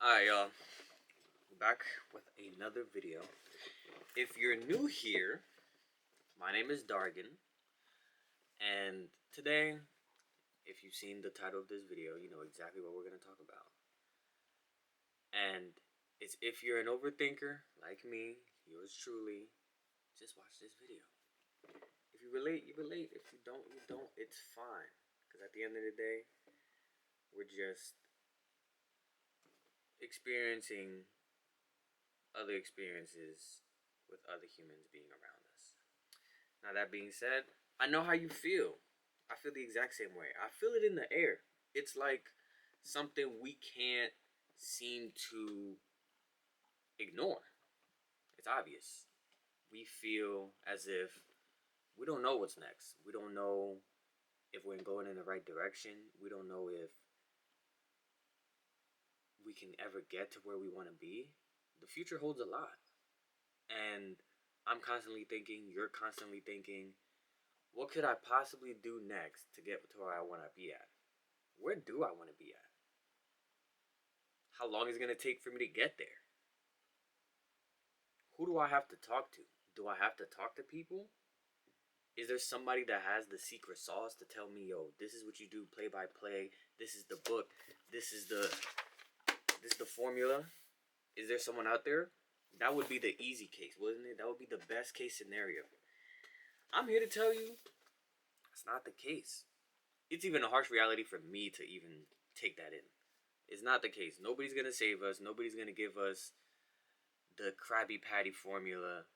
Alright, y'all. Back with another video. If you're new here, my name is Dargan, and today, if you've seen the title of this video, you know exactly what we're going to talk about. And it's if you're an overthinker like me, yours truly, just watch this video. If you relate, you relate. If you don't, you don't. It's fine. Because at the end of the day, we're just experiencing other experiences with other humans being around us. Now, that being said, I know how you feel. I feel the exact same way. I feel it in the air. It's like something we can't seem to ignore. It's obvious. We feel as if we don't know what's next. We don't know if we're going in the right direction. We don't know if we can ever get to where we want to be. The future holds a lot. And I'm constantly thinking, you're constantly thinking, what could I possibly do next to get to where I want to be at? Where do I want to be at? How long is it going to take for me to get there? Who do I have to talk to? Do I have to talk to people? Is there somebody that has the secret sauce to tell me, yo, this is what you do play by play. This is the book. This is the formula. Is there someone out there? That would be the easy case, wouldn't it? That would be the best case scenario. I'm here to tell you, it's not the case. It's even a harsh reality for me to even take that in. It's not the case. Nobody's going to save us. Nobody's going to give us the Krabby Patty formula,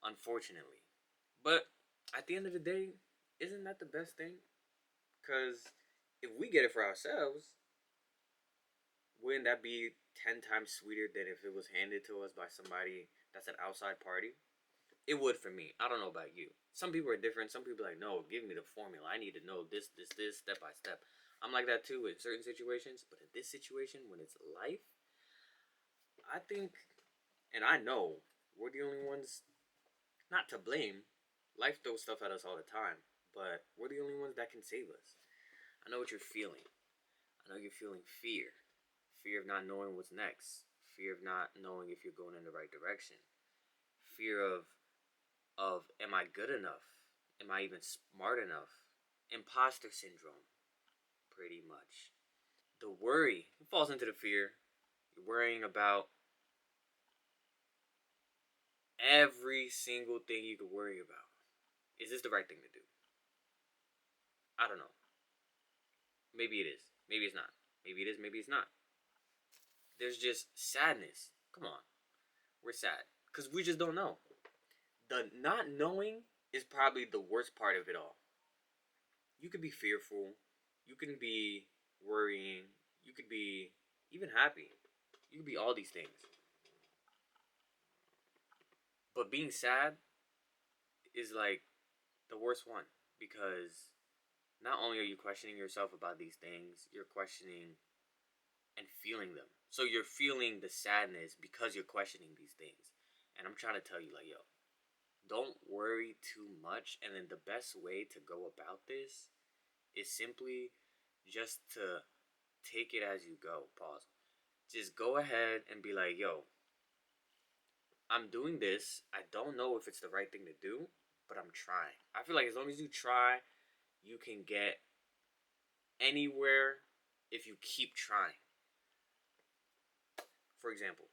unfortunately. But at the end of the day, isn't that the best thing? Because if we get it for ourselves, wouldn't that be 10 times sweeter than if it was handed to us by somebody that's an outside party? It would for me. I don't know about you. Some people are different. Some people are like, no, give me the formula. I need to know this, step by step. I'm like that too in certain situations. But in this situation, when it's life, I think, and I know, we're the only ones, not to blame. Life throws stuff at us all the time. But we're the only ones that can save us. I know what you're feeling. I know you're feeling fear. Fear of not knowing what's next. Fear of not knowing if you're going in the right direction. Fear of am I good enough? Am I even smart enough? Imposter syndrome, pretty much. The worry falls into the fear. You're worrying about every single thing you could worry about. Is this the right thing to do? I don't know. Maybe it is. Maybe it's not. Maybe it is. Maybe it's not. There's just sadness. Come on. We're sad. Because we just don't know. The not knowing is probably the worst part of it all. You could be fearful. You can be worrying. You could be even happy. You could be all these things. But being sad is like the worst one. Because not only are you questioning yourself about these things, you're questioning and feeling them. So you're feeling the sadness because you're questioning these things. And I'm trying to tell you, like, yo, don't worry too much. And then the best way to go about this is simply just to take it as you go. Pause. Just go ahead and be like, yo, I'm doing this. I don't know if it's the right thing to do, but I'm trying. I feel like as long as you try, you can get anywhere if you keep trying. For example,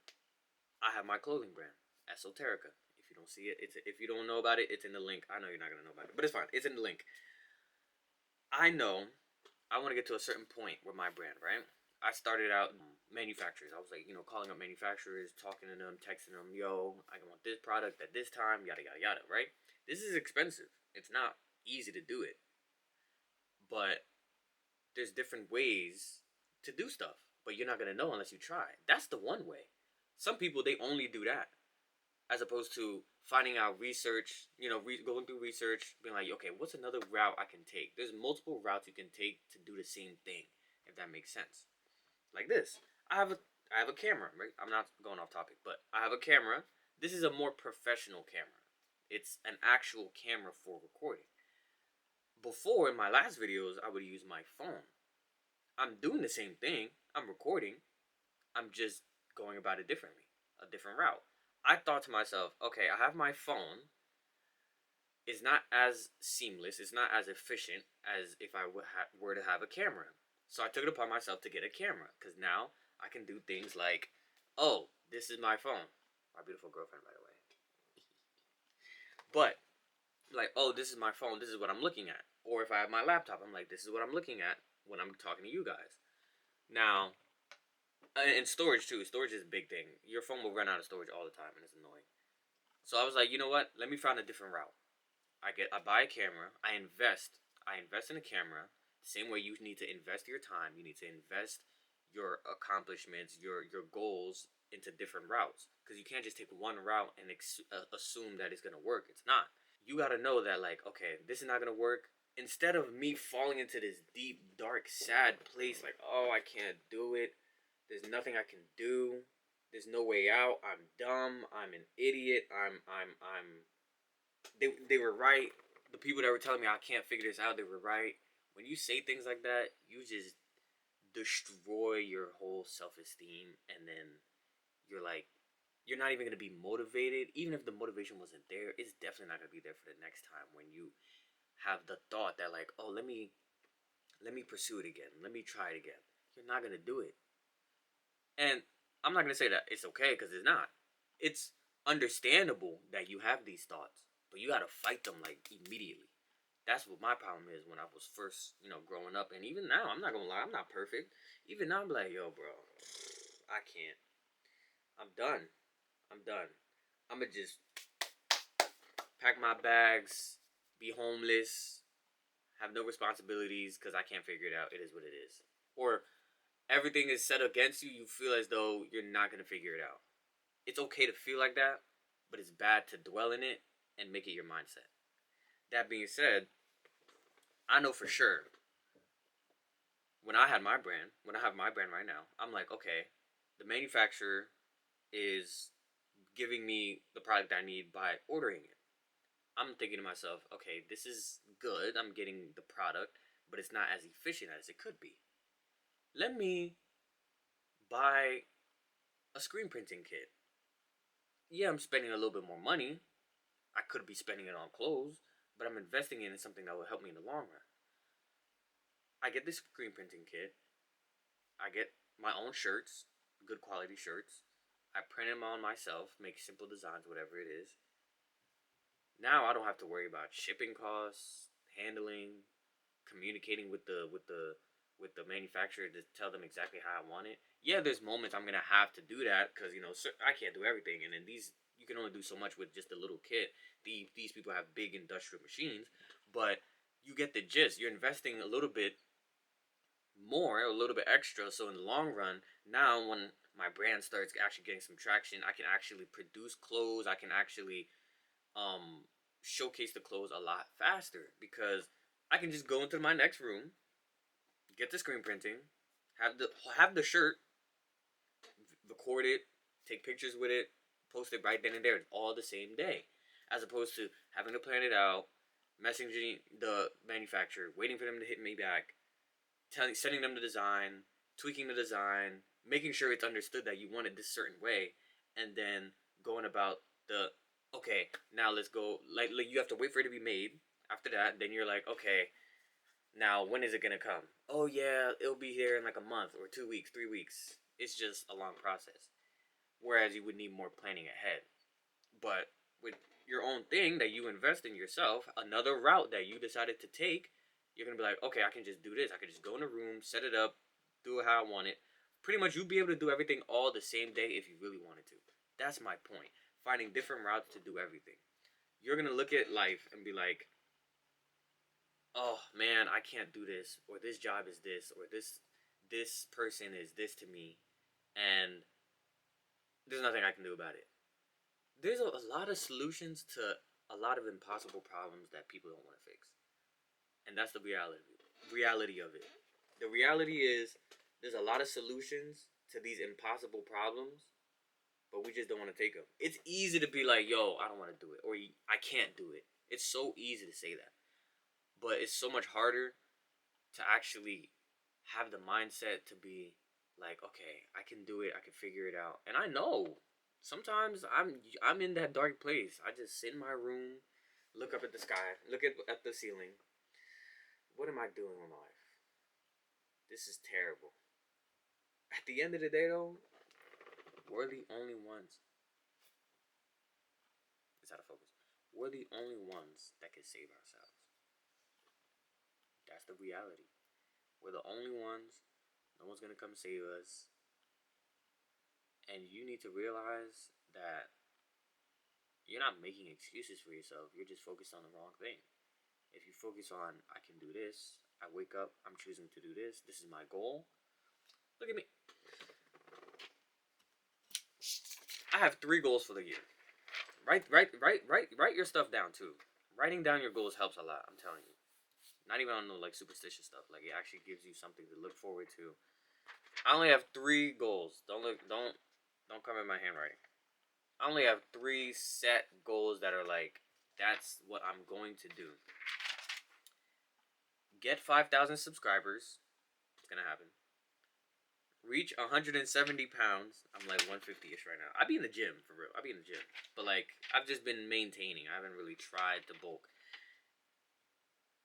I have my clothing brand, Esoterica. If you don't see it, if you don't know about it, it's in the link. I know you're not gonna know about it, but it's fine. It's in the link. I know I want to get to a certain point with my brand, right? I started out manufacturers. I was like, calling up manufacturers, talking to them, texting them, yo, I want this product at this time, yada, yada, yada, right? This is expensive. It's not easy to do it. But there's different ways to do stuff. But you're not going to know unless you try. That's the one way. Some people, they only do that. As opposed to finding out research, going through research, being like, okay, what's another route I can take? There's multiple routes you can take to do the same thing, if that makes sense. Like this. I have a camera, right? I'm not going off topic, but I have a camera. This is a more professional camera. It's an actual camera for recording. Before, in my last videos, I would use my phone. I'm doing the same thing. I'm recording. I'm just going about it differently, a different route. I thought to myself, okay, I have my phone. It's not as seamless, it's not as efficient as if I were to have a camera. So I took it upon myself to get a camera because now I can do things like, oh, this is my phone. My beautiful girlfriend, by the way. But like, oh, this is my phone. This is what I'm looking at. Or if I have my laptop, I'm like, this is what I'm looking at when I'm talking to you guys. Now, and storage too. Storage is a big thing. Your phone will run out of storage all the time, and it's annoying. So I was like, you know what? Let me find a different route. I buy a camera. I invest. I invest in a camera. The same way you need to invest your time. You need to invest your accomplishments, your goals into different routes. Because you can't just take one route and assume that it's gonna work. It's not. You gotta know that, like, okay, this is not gonna work. Instead of me falling into this deep, dark, sad place, like, oh, I can't do it. There's nothing I can do. There's no way out. I'm dumb. I'm an idiot. I'm. They were right. The people that were telling me I can't figure this out, they were right. When you say things like that, you just destroy your whole self esteem, and then you're like, you're not even gonna be motivated. Even if the motivation wasn't there, it's definitely not gonna be there for the next time when you have the thought that, like, oh, let me pursue it again. Let me try it again. You're not gonna do it. And I'm not gonna say that it's okay because it's not. It's understandable that you have these thoughts, but you gotta fight them like immediately. That's what my problem is when I was first, growing up, and even now. I'm not gonna lie, I'm not perfect. Even now, I'm like, yo, bro, I can't. I'm done. I'm done. I'ma just pack my bags, be homeless, have no responsibilities because I can't figure it out. It is what it is. Or everything is set against you. You feel as though you're not gonna figure it out. It's okay to feel like that, but it's bad to dwell in it and make it your mindset. That being said, I know for sure when I had my brand, when I have my brand right now, I'm like, okay, the manufacturer is giving me the product I need by ordering it. I'm thinking to myself, okay, this is good. I'm getting the product, but it's not as efficient as it could be. Let me buy a screen printing kit. Yeah, I'm spending a little bit more money. I could be spending it on clothes, but I'm investing in something that will help me in the long run. I get this screen printing kit. I get my own shirts, good quality shirts. I print them on myself, make simple designs, whatever it is. Now I don't have to worry about shipping costs, handling, communicating with the manufacturer to tell them exactly how I want it. Yeah, there's moments I'm gonna have to do that because I can't do everything, and then these you can only do so much with just a little kit. These people have big industrial machines, but you get the gist. You're investing a little bit more, a little bit extra, so in the long run, now when my brand starts actually getting some traction, I can actually produce clothes. I can actually um showcase the clothes a lot faster because I can just go into my next room, get the screen printing, have the shirt, record it, take pictures with it, post it right then and there. It's all the same day, as opposed to having to plan it out, messaging the manufacturer, waiting for them to hit me back, sending them the design, tweaking the design, making sure it's understood that you want it this certain way, and then going about the okay. Now let's go. Like you have to wait for it to be made. After that, then you're like, okay, now when is it gonna come? Oh yeah, it'll be here in like a month or 2 weeks, 3 weeks. It's just a long process. Whereas you would need more planning ahead. But with your own thing that you invest in yourself, another route that you decided to take, you're gonna be like, okay, I can just do this. I can just go in a room, set it up, do it how I want it. Pretty much, you'd be able to do everything all the same day if you really wanted to. That's my point. Finding different routes to do everything. You're gonna look at life and be like, oh man, I can't do this, or this job is this, or this person is this to me, and there's nothing I can do about it. There's a lot of solutions to a lot of impossible problems that people don't want to fix, and that's the reality of it. The reality is there's a lot of solutions to these impossible problems, but we just don't want to take them. It's easy to be like, yo, I don't want to do it, or I can't do it. It's so easy to say that, but it's so much harder to actually have the mindset to be like, okay, I can do it. I can figure it out. And I know sometimes I'm in that dark place. I just sit in my room, look up at the sky, look at the ceiling. What am I doing with my life? This is terrible. At the end of the day, though, we're the only ones. It's out of focus. We're the only ones that can save ourselves. That's the reality. We're the only ones. No one's gonna come save us. And you need to realize that you're not making excuses for yourself. You're just focused on the wrong thing. If you focus on, I can do this, I wake up, I'm choosing to do this, this is my goal. Look at me. I have 3 goals for the year. Write your stuff down too. Writing down your goals helps a lot, I'm telling you. Not even on the like superstitious stuff. Like it actually gives you something to look forward to. I only have 3 goals. Don't come in my handwriting. I only have 3 set goals that are like, that's what I'm going to do. Get 5,000 subscribers. It's gonna happen. Reach 170 pounds. I'm like 150-ish right now. I be in the gym, for real. I be in the gym. But like, I've just been maintaining. I haven't really tried to bulk.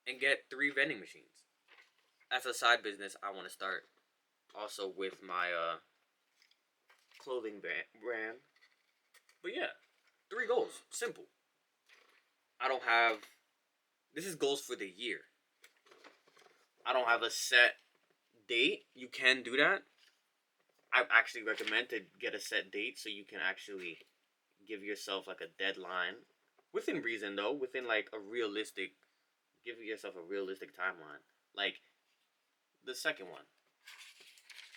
And get 3 vending machines. That's a side business I want to start. Also with my clothing brand. But yeah, 3 goals. Simple. I don't have... This is goals for the year. I don't have a set date. You can do that. I actually recommend to get a set date so you can actually give yourself like a deadline. Within reason though. Within like a realistic... Give yourself a realistic timeline. Like the second one.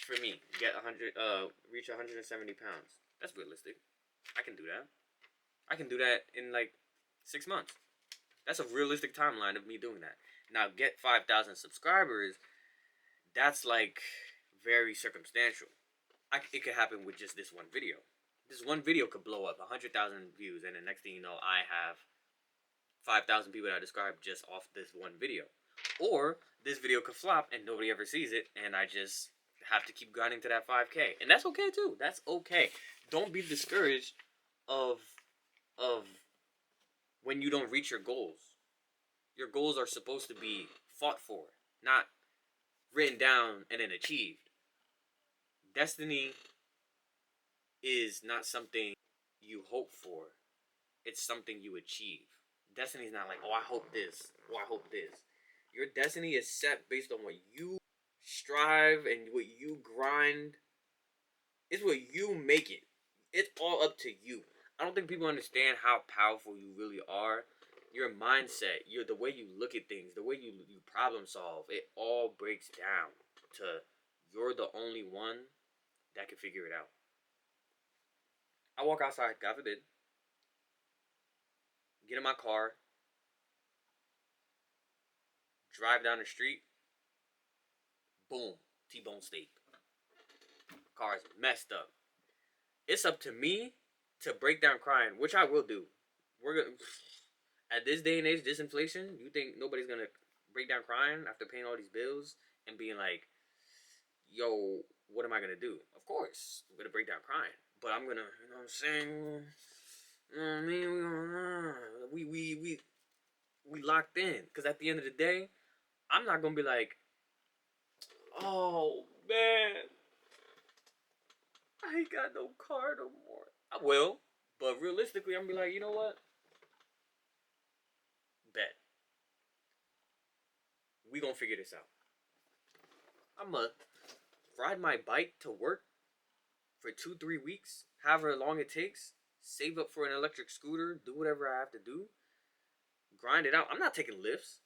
For me, reach 170 pounds. That's realistic. I can do that. I can do that in like 6 months. That's a realistic timeline of me doing that. Now, get 5,000 subscribers. That's like very circumstantial. It could happen with just this one video. This one video could blow up 100,000 views, and the next thing you know, I have 5,000 people that subscribe just off this one video. Or this video could flop and nobody ever sees it, and I just have to keep grinding to that 5K. And that's okay too. That's okay. Don't be discouraged of when you don't reach your goals. Your goals are supposed to be fought for, not written down and then achieved. Destiny is not something you hope for. It's something you achieve. Destiny is not like, oh, I hope this. Oh, I hope this. Your destiny is set based on what you strive and what you grind. It's what you make it. It's all up to you. I don't think people understand how powerful you really are. Your mindset, the way you look at things, the way you problem solve, it all breaks down to you're the only one that can figure it out. I walk outside, God forbid, get in my car, drive down the street, boom, T-bone steak. Car's messed up. It's up to me to break down crying, which I will do. We're gonna, at this day and age, this inflation, you think nobody's gonna break down crying after paying all these bills and being like, yo, what am I gonna do? Of course, I'm gonna break down crying, but I'm gonna, you know what I'm saying? You know what I mean? We locked in, because at the end of the day, I'm not gonna be like, oh man, I ain't got no car no more. I will, but realistically, I'm gonna be like, you know what? Bet. We gonna figure this out. I'm gonna ride my bike to work for 2-3 weeks, however long it takes, save up for an electric scooter, do whatever I have to do, grind it out. I'm not taking lifts.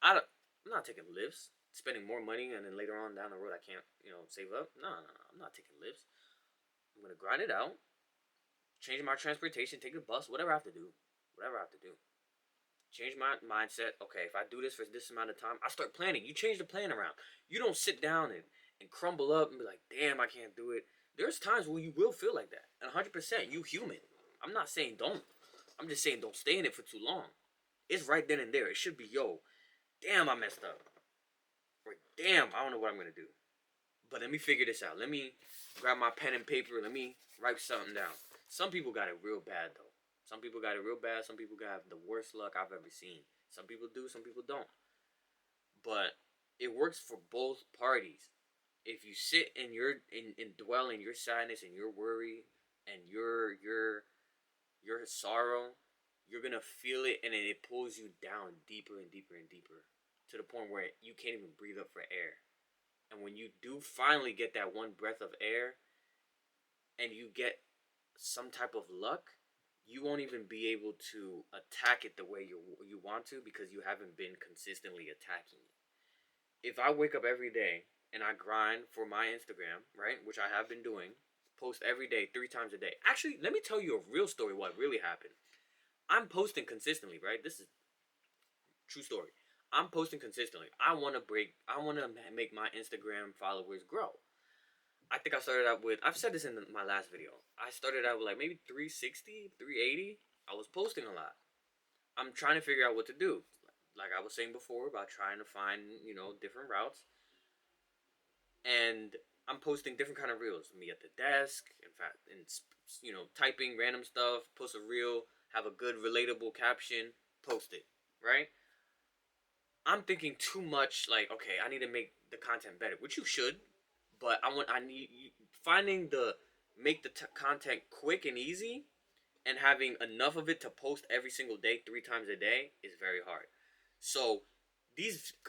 I'm not taking lifts, spending more money, and then later on down the road I can't, save up. No, I'm not taking lifts. I'm gonna grind it out, change my transportation, take the bus, whatever I have to do. Change my mindset. Okay, if I do this for this amount of time, I start planning. You change the plan around. You don't sit down and crumble up and be like, damn, I can't do it. There's times where you will feel like that. And 100%, you human. I'm not saying don't. I'm just saying don't stay in it for too long. It's right then and there. It should be, yo, damn, I messed up. Or damn, I don't know what I'm going to do. But let me figure this out. Let me grab my pen and paper. Let me write something down. Some people got it real bad though. Some people got it real bad. Some people got the worst luck I've ever seen. Some people do. Some people don't. But it works for both parties. If you sit and dwell in your sadness and your worry and your sorrow, you're gonna feel it, and it pulls you down deeper and deeper and deeper to the point where you can't even breathe up for air. And when you do finally get that one breath of air and you get some type of luck, you won't even be able to attack it the way you want to because you haven't been consistently attacking it. If I wake up every day and I grind for my Instagram, right, which I have been doing, post every day, 3 times a day. Actually, let me tell you a real story. What really happened? I'm posting consistently, right? This is true story. I'm posting consistently. I want to make my Instagram followers grow. I think I started out with, I've said this in my last video. I started out with like maybe 360, 380. I was posting a lot. I'm trying to figure out what to do. Like I was saying before about trying to find, different routes. And I'm posting different kind of reels. Me at the desk, in fact, and typing random stuff, post a reel, have a good relatable caption, post it, right? I'm thinking too much. Like, okay, I need to make the content better, which you should, but I need finding the make the content quick and easy, and having enough of it to post every single day, 3 times a day, is very hard. So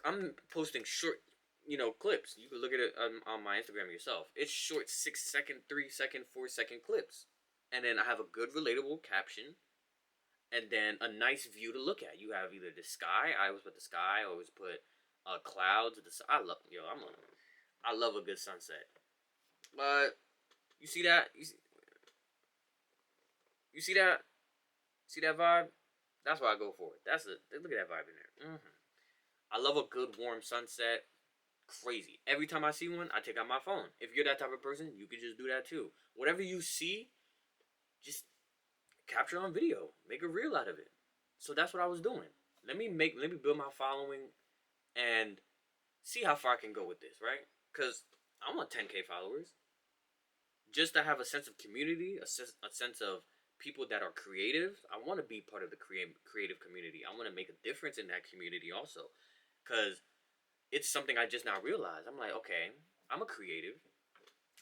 I'm posting short, clips. You can look at it on my Instagram yourself. It's short 6 second, 3 second, 4 second clips, and then I have a good relatable caption, and then a nice view to look at. You have either the sky. I always put the sky. I always put clouds. I love I love a good sunset. But you see that you see that vibe. That's why I go for it. Look at that vibe in there. I love a good warm sunset. Crazy. Every time I see one, I take out my phone. If you're that type of person, you could just do that too. Whatever you see, just capture on video. Make a reel out of it. So that's what I was doing. Let me build my following and see how far I can go with this, right? Because I want 10K followers. Just to have a sense of community, a sense of people that are creative. I want to be part of the creative community. I want to make a difference in that community also. Because it's something I just now realized. I'm like, okay, I'm a creative.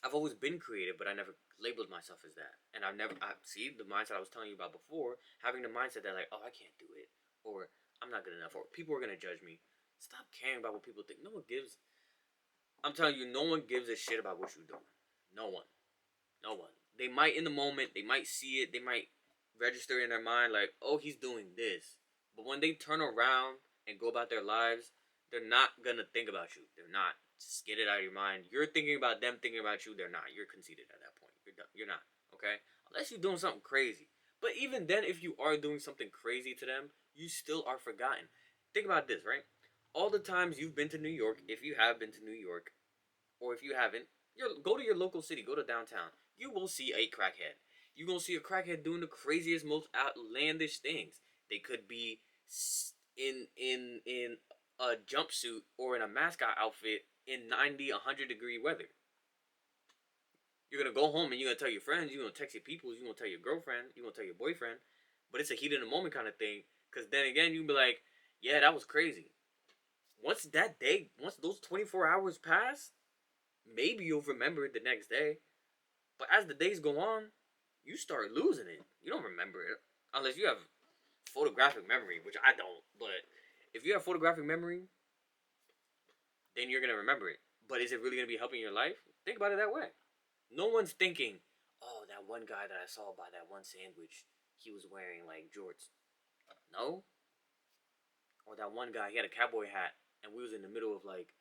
I've always been creative, but I never labeled myself as that. And I see the mindset I was telling you about before, having the mindset that like, oh, I can't do it, or I'm not good enough, or people are gonna judge me. Stop caring about what people think. No one gives. I'm telling you, no one gives a shit about what you're doing. No one. No one. They might in the moment, they might see it, they might register in their mind like, oh, he's doing this. But when they turn around and go about their lives, they're not gonna think about you. They're not. Just get it out of your mind. You're thinking about them thinking about you. They're not. You're conceited at that point. You're done. You're not. Okay? Unless you're doing something crazy. But even then, if you are doing something crazy to them, you still are forgotten. Think about this, right? All the times you've been to New York, if you have been to New York, or if you haven't, go to your local city, go to downtown. You will see a crackhead. You're gonna see a crackhead doing the craziest, most outlandish things. They could be in a jumpsuit or in a mascot outfit in 90, 100-degree weather. You're gonna go home and you're gonna tell your friends, you're gonna text your people, you're gonna tell your girlfriend, you're gonna tell your boyfriend, but it's a heat in the moment kind of thing. Cause then again, you'll be like, yeah, that was crazy. Once those 24 hours pass, maybe you'll remember it the next day. But as the days go on, you start losing it. You don't remember it unless you have photographic memory, which I don't. But if you have photographic memory, then you're gonna remember it. But is it really gonna be helping your life? Think about it that way. No one's thinking, oh, that one guy that I saw by that one sandwich, he was wearing like jorts. No. Or that one guy, he had a cowboy hat, and we was in the middle of like,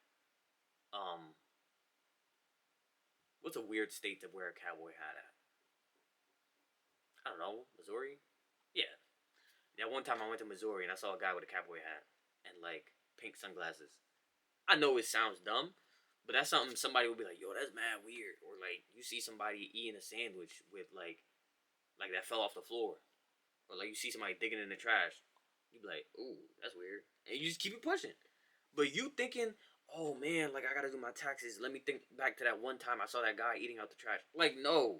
what's a weird state to wear a cowboy hat at? I don't know, Missouri? Yeah. That one time I went to Missouri and I saw a guy with a cowboy hat and like pink sunglasses. I know it sounds dumb, but that's something somebody would be like, yo, that's mad weird. Or like you see somebody eating a sandwich with like that fell off the floor. Or like you see somebody digging in the trash. You'd be like, ooh, that's weird. And you just keep it pushing. But you thinking, oh man, like I gotta do my taxes. Let me think back to that one time I saw that guy eating out the trash. Like, no,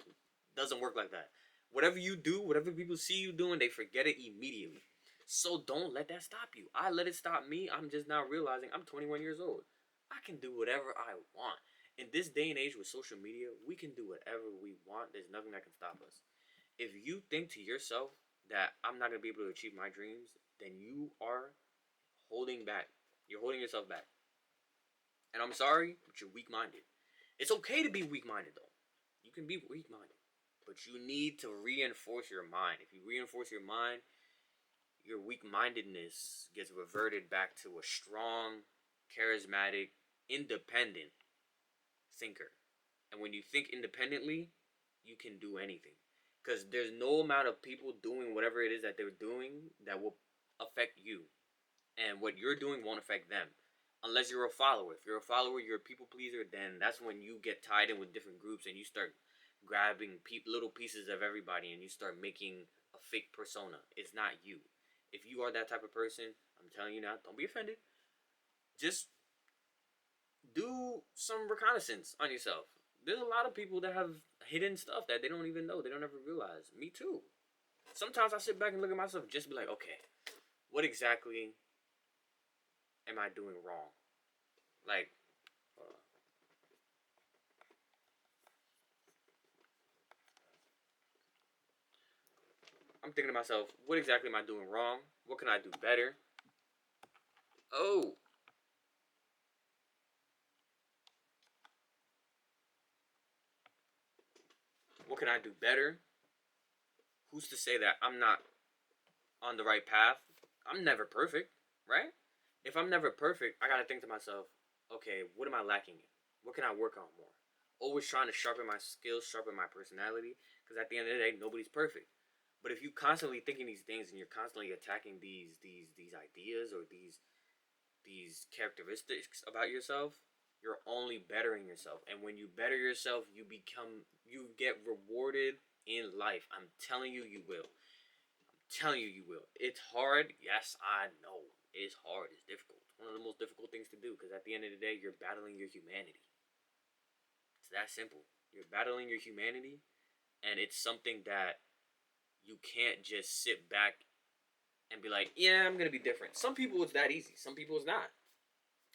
doesn't work like that. Whatever you do, whatever people see you doing, they forget it immediately. So don't let that stop you. I let it stop me. I'm just now realizing I'm 21 years old. I can do whatever I want. In this day and age with social media, we can do whatever we want. There's nothing that can stop us. If you think to yourself that I'm not gonna be able to achieve my dreams, then you are holding back. You're holding yourself back. And I'm sorry, but you're weak minded. It's okay to be weak minded though. You can be weak minded. But you need to reinforce your mind. If you reinforce your mind, your weak mindedness gets reverted back to a strong, charismatic, independent thinker. And when you think independently, you can do anything. Because there's no amount of people doing whatever it is that they're doing that will affect you. And what you're doing won't affect them. Unless you're a follower. If you're a follower, you're a people pleaser, then that's when you get tied in with different groups and you start grabbing little pieces of everybody and you start making a fake persona. It's not you. If you are that type of person, I'm telling you now, don't be offended. Just do some reconnaissance on yourself. There's a lot of people that have hidden stuff that they don't even know. They don't ever realize. Me too. Sometimes I sit back and look at myself and just be like, okay, what exactly am I doing wrong? Like, I'm thinking to myself, what exactly am I doing wrong? What can I do better? Oh, what can I do better? Who's to say that I'm not on the right path? I'm never perfect, right? If I'm never perfect, I gotta think to myself, okay, what am I lacking in? What can I work on more? Always trying to sharpen my skills, sharpen my personality, because at the end of the day, nobody's perfect. But if you constantly thinking these things and you're constantly attacking these ideas or these characteristics about yourself, you're only bettering yourself. And when you better yourself, you get rewarded in life. I'm telling you, you will. I'm telling you, you will. It's hard. Yes, I know. It's hard. It's difficult. It's one of the most difficult things to do because at the end of the day, you're battling your humanity. It's that simple. You're battling your humanity, and it's something that you can't just sit back and be like, yeah, I'm gonna be different. Some people it's that easy. Some people it's not.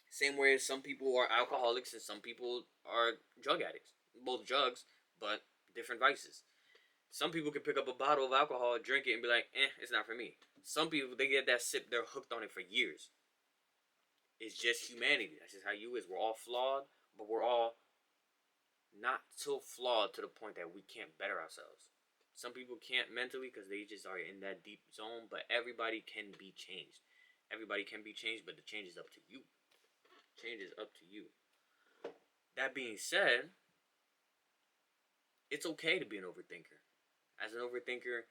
Same way as some people are alcoholics and some people are drug addicts. Both drugs, but different vices. Some people can pick up a bottle of alcohol, drink it, and be like, it's not for me. Some people, they get that sip, they're hooked on it for years. It's just humanity. That's just how you is. We're all flawed, but we're all not so flawed to the point that we can't better ourselves. Some people can't mentally because they just are in that deep zone, but everybody can be changed. Everybody can be changed, but the change is up to you. Change is up to you. That being said, it's okay to be an overthinker. As an overthinker,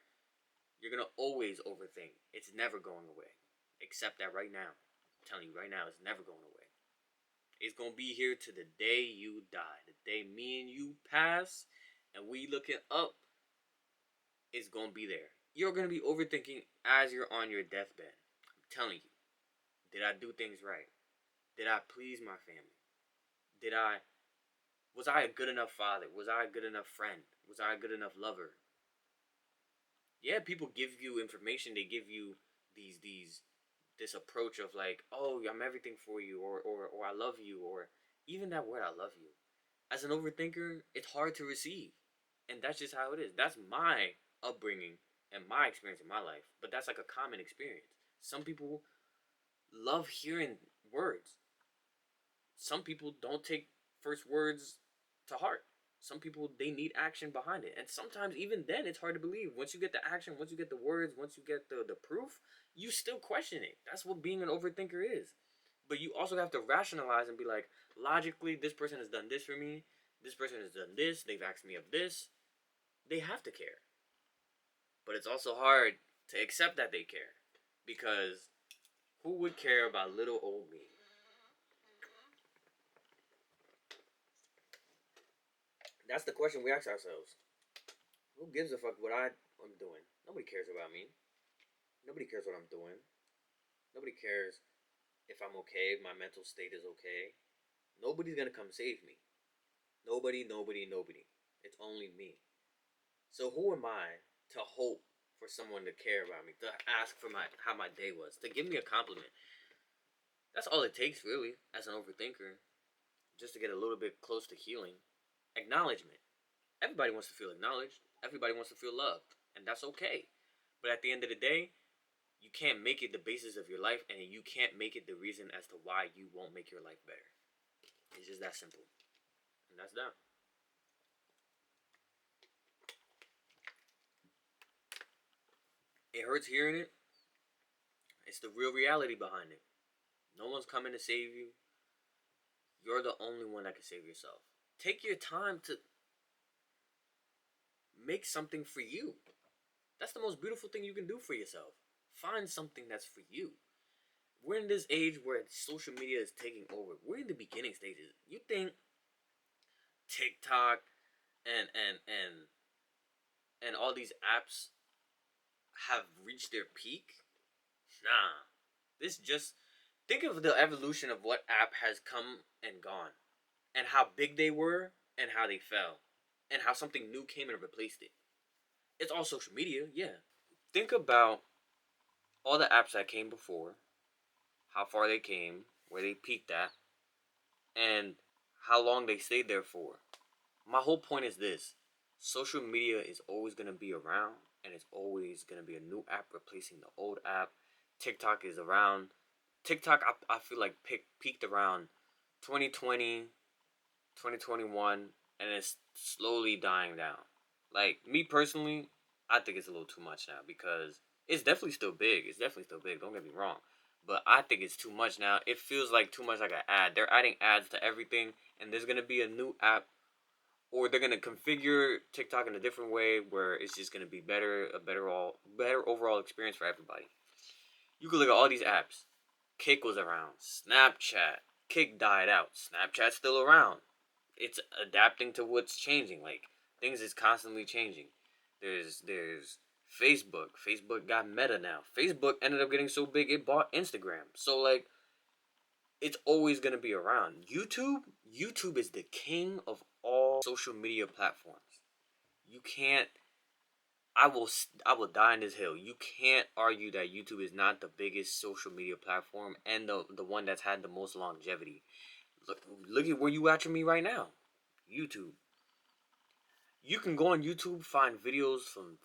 you're gonna always overthink. It's never going away. Accept that right now. I'm telling you right now, it's never going away. It's gonna be here to the day you die. The day me and you pass and we looking up, it's gonna be there. You're gonna be overthinking as you're on your deathbed. I'm telling you. Did I do things right? Did I please my family? Did I Was I a good enough father? Was I a good enough friend? Was I a good enough lover? Yeah, people give you information. They give you these this approach of like, oh, I'm everything for you, or I love you, or even that word, I love you. As an overthinker, it's hard to receive, and that's just how it is. That's my upbringing and my experience in my life. But that's like a common experience. Some people love hearing words. Some people don't take first words to heart. Some people they need action behind it, and sometimes even then it's hard to believe. Once you get the action, once you get the words, once you get the proof, you still question it. That's what being an overthinker is. But you also have to rationalize and be like, logically, this person has done this for me. This person has done this. They've asked me of this. They have to care. But it's also hard to accept that they care because who would care about little old me? That's the question we ask ourselves. Who gives a fuck what I'm doing? Nobody cares about me. Nobody cares what I'm doing. Nobody cares if I'm okay, if my mental state is okay. nobody's gonna come save me. Nobody, nobody, nobody. It's only me. So who am I to hope for someone to care about me, to ask for my how my day was, to give me a compliment? That's all it takes, really, as an overthinker, just to get a little bit close to healing. Acknowledgement. Everybody wants to feel acknowledged. Everybody wants to feel loved, and that's okay. But at the end of the day, you can't make it the basis of your life, and you can't make it the reason as to why you won't make your life better. It's just that simple, and that's that. It hurts hearing it. It's the real reality behind it. No one's coming to save you. You're the only one that can save yourself. Take your time to make something for you. That's the most beautiful thing you can do for yourself. Find something that's for you. We're in this age where social media is taking over. We're in the beginning stages. You think TikTok and and and and all these apps have reached their peak? Nah. This just think of the evolution of what app has come and gone, and how big they were and how they fell, and how something new came and replaced it. It's all social media, yeah. Think about all the apps that came before, how far they came, where they peaked at, and how long they stayed there for. My whole point is this: social media is always going to be around, and it's always going to be a new app replacing the old app. TikTok is around. TikTok, I feel like peaked around 2020, 2021, and it's slowly dying down. Like, me personally, I think it's a little too much now, because it's definitely still big. It's definitely still big, don't get me wrong. But I think it's too much now. It feels like too much like an ad. They're adding ads to everything, and there's going to be a new app, or they're going to configure TikTok in a different way where it's just going to be better, better overall experience for everybody. You can look at all these apps. Kick was around. Snapchat. Kick died out. Snapchat's still around. It's adapting to what's changing. Like, things is constantly changing. There's Facebook. Facebook got Meta now. Facebook ended up getting so big it bought Instagram. So, like, it's always gonna be around. YouTube is the king of all social media platforms. You can't. I will die in this hill. You can't argue that YouTube is not the biggest social media platform and the one that's had the most longevity. Look at where you watching me right now. YouTube. You can go on YouTube, find videos from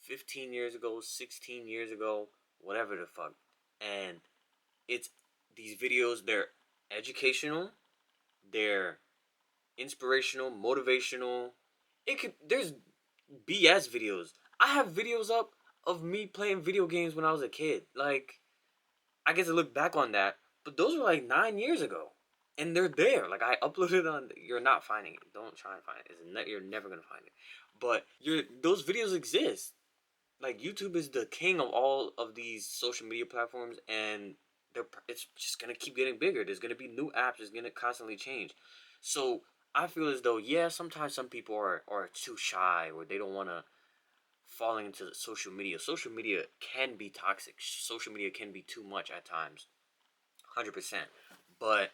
15 years ago, 16 years ago, whatever the fuck. And it's these videos, they're educational, they're inspirational, motivational. There's BS videos. I have videos up of me playing video games when I was a kid. Like, I get to look back on that, but those were like 9 years ago, and they're there. Like, I uploaded on. You're not finding it. Don't try and find it. You're never gonna find it. But those videos exist. Like, YouTube is the king of all of these social media platforms, and it's just gonna keep getting bigger. There's gonna be new apps. It's gonna constantly change. So I feel as though, yeah, sometimes some people are too shy, or they don't want to falling into social media. Social media can be toxic. Social media can be too much at times. 100%. But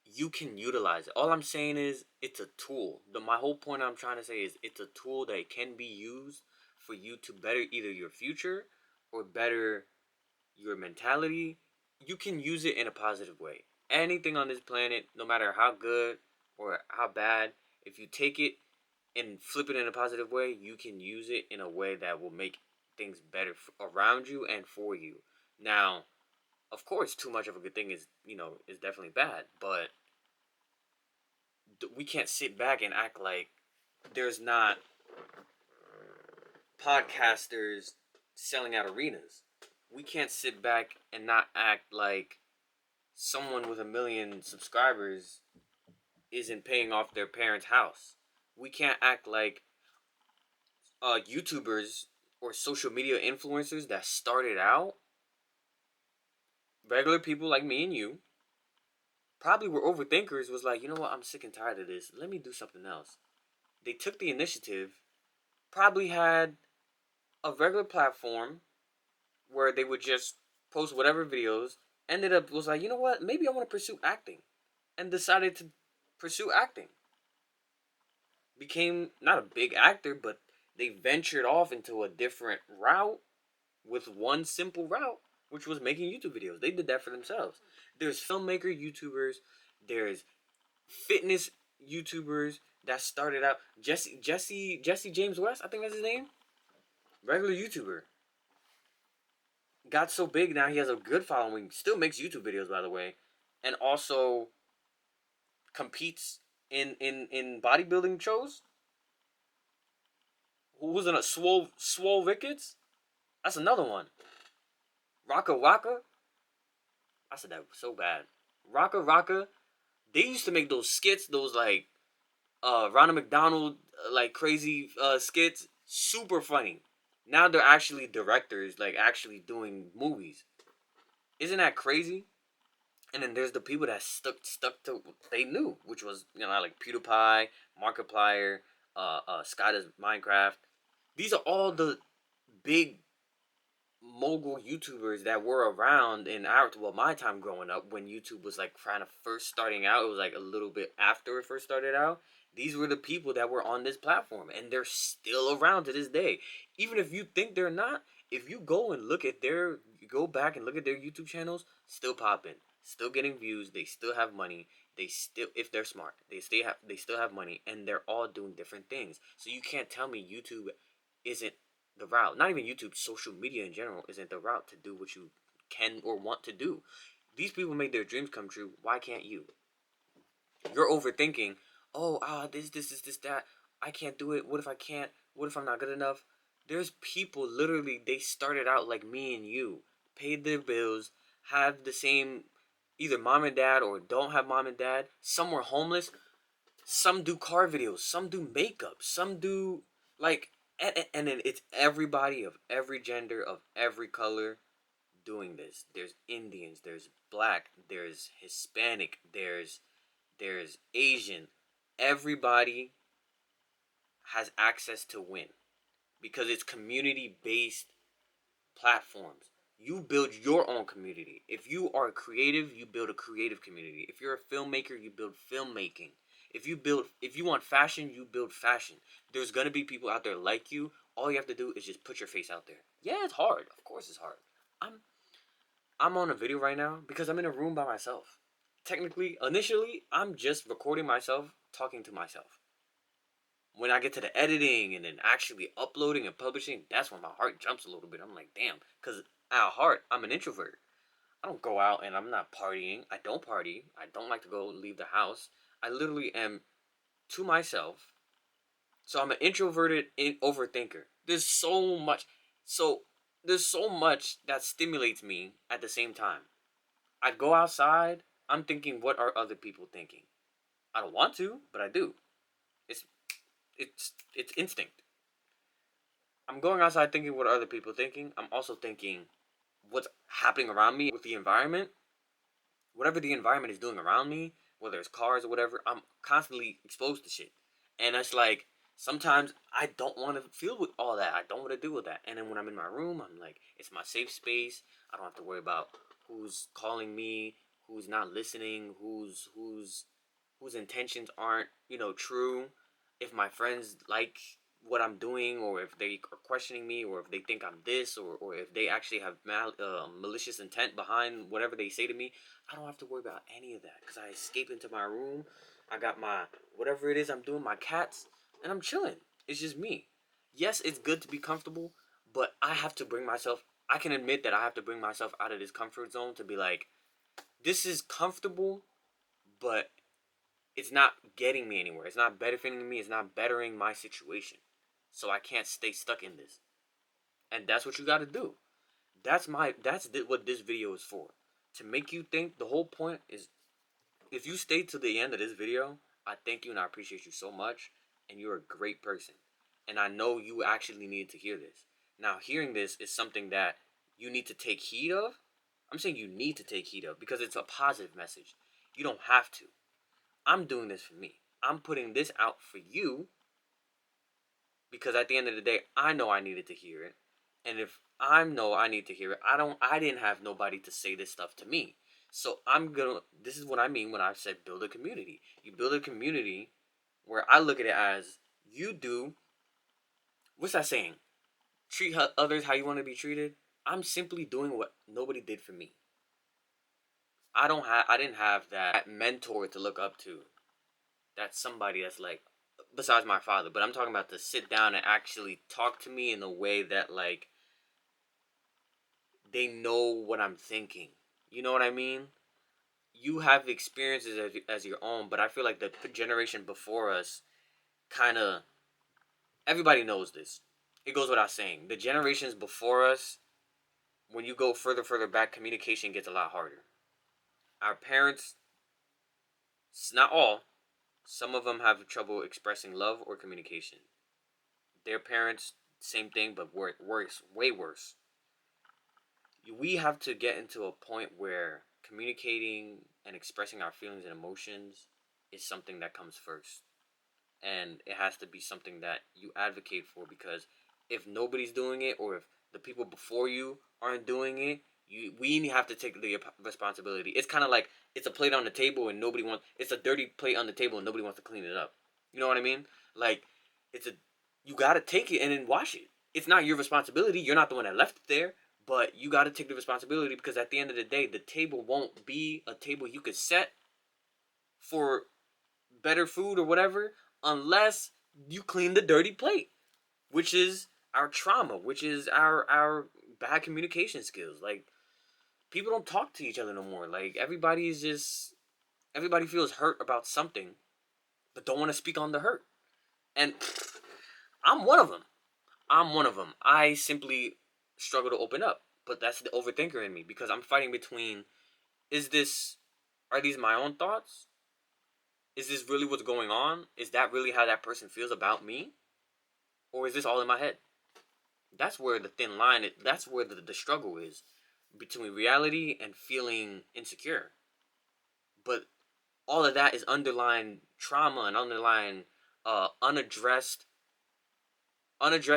you can utilize it. All I'm saying is it's a tool. My whole point I'm trying to say is it's a tool that can be used for you to better either your future or better your mentality. You can use it in a positive way. Anything on this planet, no matter how good or how bad, if you take it and flip it in a positive way, you can use it in a way that will make things better around you and for you. Now, of course, too much of a good thing is definitely bad, but we can't sit back and act like there's not podcasters selling out arenas. We can't sit back and not act like someone with 1 million subscribers isn't paying off their parents' house. We can't act like YouTubers or social media influencers that started out, regular people like me and you, probably were overthinkers, was like, you know what, I'm sick and tired of this. Let me do something else. They took the initiative, probably had a regular platform where they would just post whatever videos, ended up was like, you know what, maybe I want to pursue acting. And decided to pursue acting. Became not a big actor, but they ventured off into a different route with one simple route, which was making YouTube videos. They did that for themselves. There's filmmaker YouTubers, there's fitness YouTubers that started out. Jesse James West, I think that's his name. Regular YouTuber. Got so big now he has a good following. Still makes YouTube videos, by the way, and also competes in bodybuilding shows. Who was in a swole Ricketts? That's another one. Raka Raka. I said that so bad. Raka Raka. They used to make those skits, those like Ronald McDonald like crazy skits, super funny. Now they're actually directors, like actually doing movies. Isn't that crazy? And then there's the people that stuck to what they knew, which was like PewDiePie, Markiplier, Scott is Minecraft. These are all the big mogul YouTubers that were around in my time growing up when YouTube was like kind of first starting out. It was like a little bit after it first started out. These were the people that were on this platform, and they're still around to this day. Even if you think they're not, if you go and go back and look at their YouTube channels, still popping, still getting views. They still have money. They still, if they're smart, they still have money, and they're all doing different things. So you can't tell me YouTube isn't the route. Not even YouTube, social media in general isn't the route to do what you can or want to do. These people made their dreams come true. Why can't you? You're overthinking. Oh, this, that. I can't do it. What if I can't? What if I'm not good enough? There's people literally, they started out like me and you, paid their bills, have the same either mom and dad or don't have mom and dad. Some were homeless. Some do car videos. Some do makeup. Some do like, and then it's everybody of every gender, of every color doing this. There's Indians, there's black, there's Hispanic, there's Asian. Everybody has access to win because it's community based platforms. You build your own community. If you are creative, you build a creative community. If you're a filmmaker, you build filmmaking. If you want fashion, you build fashion. There's gonna be people out there like you. All you have to do is just put your face out there. Yeah, it's hard. Of course it's hard. I'm on a video right now because I'm in a room by myself. Technically, initially, I'm just recording myself talking to myself. When I get to the editing and then actually uploading and publishing, that's when my heart jumps a little bit. I'm like, damn, because at heart, I'm an introvert. I don't go out and I'm not partying. I don't party. I don't like to go leave the house. I literally am to myself. So I'm an introverted overthinker. There's so much. So there's so much that stimulates me at the same time. I go outside. I'm thinking, what are other people thinking? I don't want to, but I do. It's it's instinct. I'm going outside thinking what are other people thinking. I'm also thinking what's happening around me with the environment. Whatever the environment is doing around me, whether it's cars or whatever, I'm constantly exposed to shit. And it's like sometimes I don't want to feel with all that. I don't want to deal with that. And then when I'm in my room, I'm like, it's my safe space. I don't have to worry about who's calling me, who's not listening, whose intentions aren't, true. If my friends like what I'm doing, or if they are questioning me, or if they think I'm this, or if they actually have malicious intent behind whatever they say to me, I don't have to worry about any of that because I escape into my room. I got my whatever it is I'm doing, my cats, and I'm chilling. It's just me. Yes, it's good to be comfortable, but I have to bring myself. I can admit that I have to bring myself out of this comfort zone to be like, this is comfortable, but it's not getting me anywhere. It's not benefiting me. It's not bettering my situation. So I can't stay stuck in this. And that's what you got to do. What this video is for. To make you think. The whole point is, if you stay to the end of this video, I thank you and I appreciate you so much. And you're a great person. And I know you actually needed to hear this. Now, hearing this is something that you need to take heed of. I'm saying you need to take heed of because it's a positive message. You don't have to. I'm doing this for me. I'm putting this out for you because at the end of the day, I know I needed to hear it. And if I know I need to hear it, I didn't have nobody to say this stuff to me. So this is what I mean when I said build a community. You build a community where I look at it as you do, what's that saying? Treat others how you want to be treated. I'm simply doing what nobody did for me. I didn't have that mentor to look up to. That's somebody that's like, besides my father, but I'm talking about to sit down and actually talk to me in a way that like they know what I'm thinking. You know what I mean? You have experiences as your own, but I feel like the generation before us kind of, everybody knows this. It goes without saying. The generations before us, when you go further back, communication gets a lot harder. Our parents, not all, some of them have trouble expressing love or communication. Their parents, same thing, but worse, way worse. We have to get into a point where communicating and expressing our feelings and emotions is something that comes first. And it has to be something that you advocate for, because if nobody's doing it, or if the people before you aren't doing it, we have to take the responsibility. It's kind of like it's a plate on the table and it's a dirty plate on the table and nobody wants to clean it up. You know what I mean? Like it's a you got to take it and then wash it. It's not your responsibility. You're not the one that left it there, but you got to take the responsibility, because at the end of the day, the table won't be a table you could set for better food or whatever unless you clean the dirty plate, which is our trauma, which is our bad communication skills. Like people don't talk to each other no more. Like everybody feels hurt about something, but don't want to speak on the hurt. And I'm one of them. I'm one of them. I simply struggle to open up, but that's the overthinker in me, because I'm fighting between, is this are these my own thoughts? Is this really what's going on? Is that really how that person feels about me? Or is this all in my head? That's where the thin line is. That's where the struggle is between reality and feeling insecure. But all of that is underlying trauma and underlying unaddressed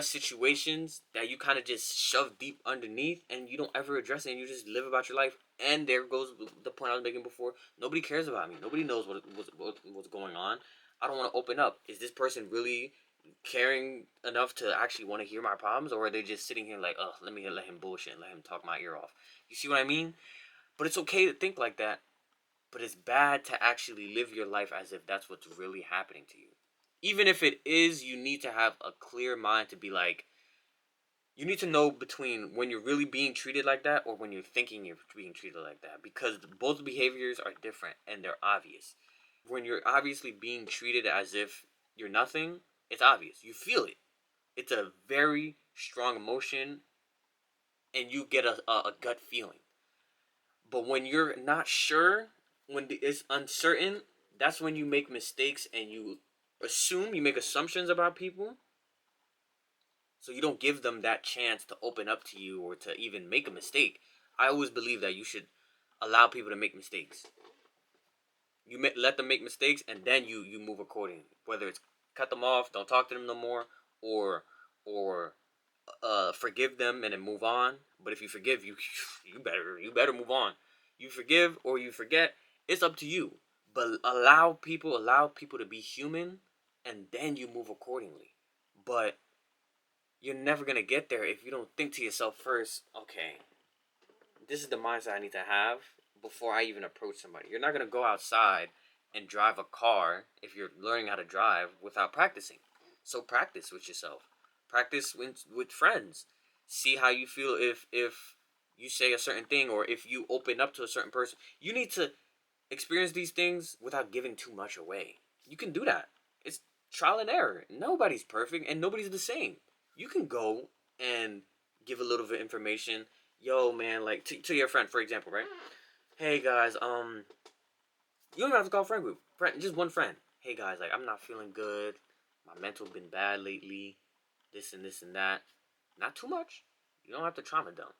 situations that you kind of just shove deep underneath, and you don't ever address it, and you just live about your life. And there goes the point I was making before. Nobody cares about me. Nobody knows what's going on. I don't want to open up. Is this person really caring enough to actually want to hear my problems, or are they just sitting here like, oh, let him bullshit and let him talk my ear off? You see what I mean? But it's okay to think like that. But it's bad to actually live your life as if that's what's really happening to you. Even if it is, you need to have a clear mind to be like, you need to know between when you're really being treated like that or when you're thinking you're being treated like that, because both behaviors are different and they're obvious. When you're obviously being treated as if you're nothing, it's obvious. You feel it. It's a very strong emotion, and you get a gut feeling. But when you're not sure, when it's uncertain, that's when you make mistakes and you make assumptions about people. So you don't give them that chance to open up to you or to even make a mistake. I always believe that you should allow people to make mistakes. Let them make mistakes, and then you move accordingly. Whether it's cut them off, don't talk to them no more, or forgive them and then move on. But if you forgive, you better move on. You forgive or you forget. It's up to you. But allow people to be human, and then you move accordingly. But you're never gonna get there if you don't think to yourself first, okay, this is the mindset I need to have before I even approach somebody. You're not gonna go outside and drive a car if you're learning how to drive without practicing. So practice with yourself. Practice with friends. See how you feel if you say a certain thing, or if you open up to a certain person. You need to experience these things without giving too much away. You can do that. It's trial and error. Nobody's perfect and nobody's the same. You can go and give a little bit of information. Yo, man, like to your friend, for example, right? Hey guys, you don't even have to call a friend group. Just one friend. Hey guys, like I'm not feeling good. My mental been bad lately. This and this and that. Not too much. You don't have to trauma dump,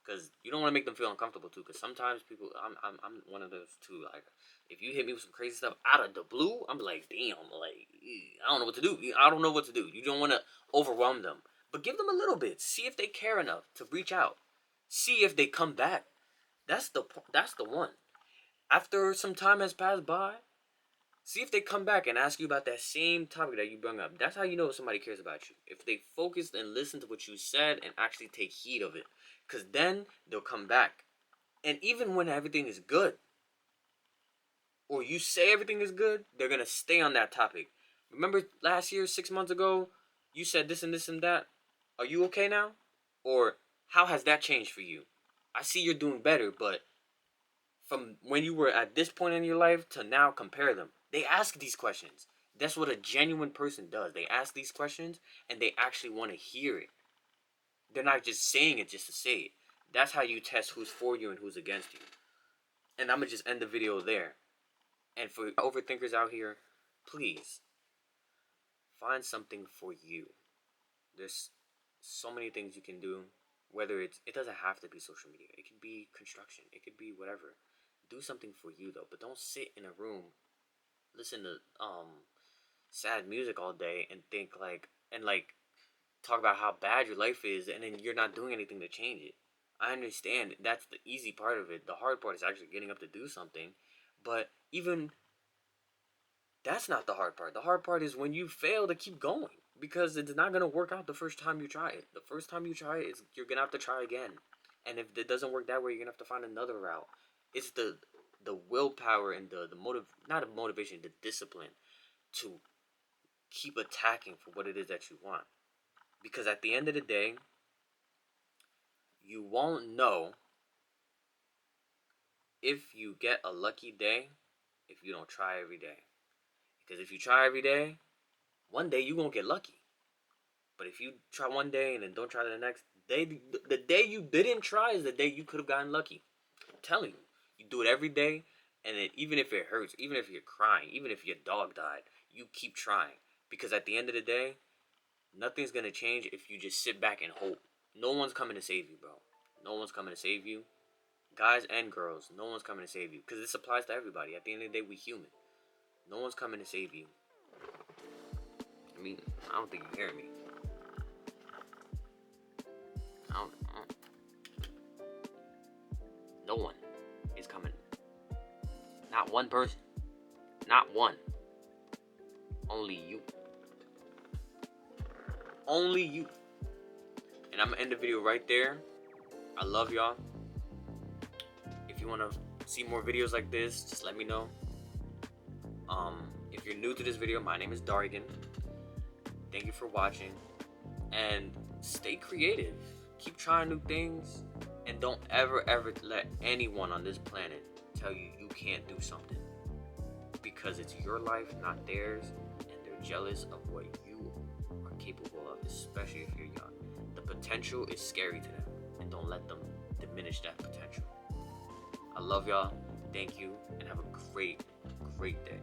because you don't want to make them feel uncomfortable too. Because sometimes people, I'm one of those too. Like, if you hit me with some crazy stuff out of the blue, I'm like, damn, like I don't know what to do. I don't know what to do. You don't want to overwhelm them, but give them a little bit. See if they care enough to reach out. See if they come back. That's the one. After some time has passed by, see if they come back and ask you about that same topic that you brought up. That's how you know somebody cares about you. If they focused and listened to what you said and actually take heed of it. Because then they'll come back. And even when everything is good, or you say everything is good, they're going to stay on that topic. Remember last year, 6 months ago, you said this and this and that. Are you okay now? Or how has that changed for you? I see you're doing better, but from when you were at this point in your life to now, compare them. They ask these questions. That's what a genuine person does. They ask these questions and they actually want to hear it. They're not just saying it just to say it. That's how you test who's for you and who's against you. And I'm going to just end the video there. And for overthinkers out here, please find something for you. There's so many things you can do. Whether it doesn't have to be social media. It could be construction. It could be whatever. Do something for you though, but don't sit in a room, listen to sad music all day and think like talk about how bad your life is, and then you're not doing anything to change it. I understand that's the easy part of it. The hard part is actually getting up to do something, but even that's not the hard part. The hard part is when you fail to keep going, because it's not gonna work out the first time you try it. The first time you try it, you're gonna have to try again, and if it doesn't work that way, you're gonna have to find another route. It's the willpower and the not a motivation, the discipline to keep attacking for what it is that you want. Because at the end of the day, you won't know if you get a lucky day if you don't try every day. Because if you try every day, one day you won't get lucky. But if you try one day and then don't try the next day, the day you didn't try is the day you could have gotten lucky. I'm telling you. You do it every day, and then even if it hurts, even if you're crying, even if your dog died, you keep trying. Because at the end of the day, nothing's going to change if you just sit back and hope. No one's coming to save you, bro. No one's coming to save you. Guys and girls, no one's coming to save you. Because this applies to everybody. At the end of the day, we human. No one's coming to save you. I mean, I don't think you hear me. No one is coming. Not one person. Not one. Only you. Only you. And I'm going to end the video right there. I love y'all. If you want to see more videos like this, just let me know. If you're new to this video, my name is Dargan. Thank you for watching. And stay creative. Keep trying new things. And don't ever let anyone on this planet tell you you can't do something. Because it's your life, not theirs. And they're jealous of what you are capable of, especially if you're young. The potential is scary to them. And don't let them diminish that potential. I love y'all. Thank you. And have a great, great day.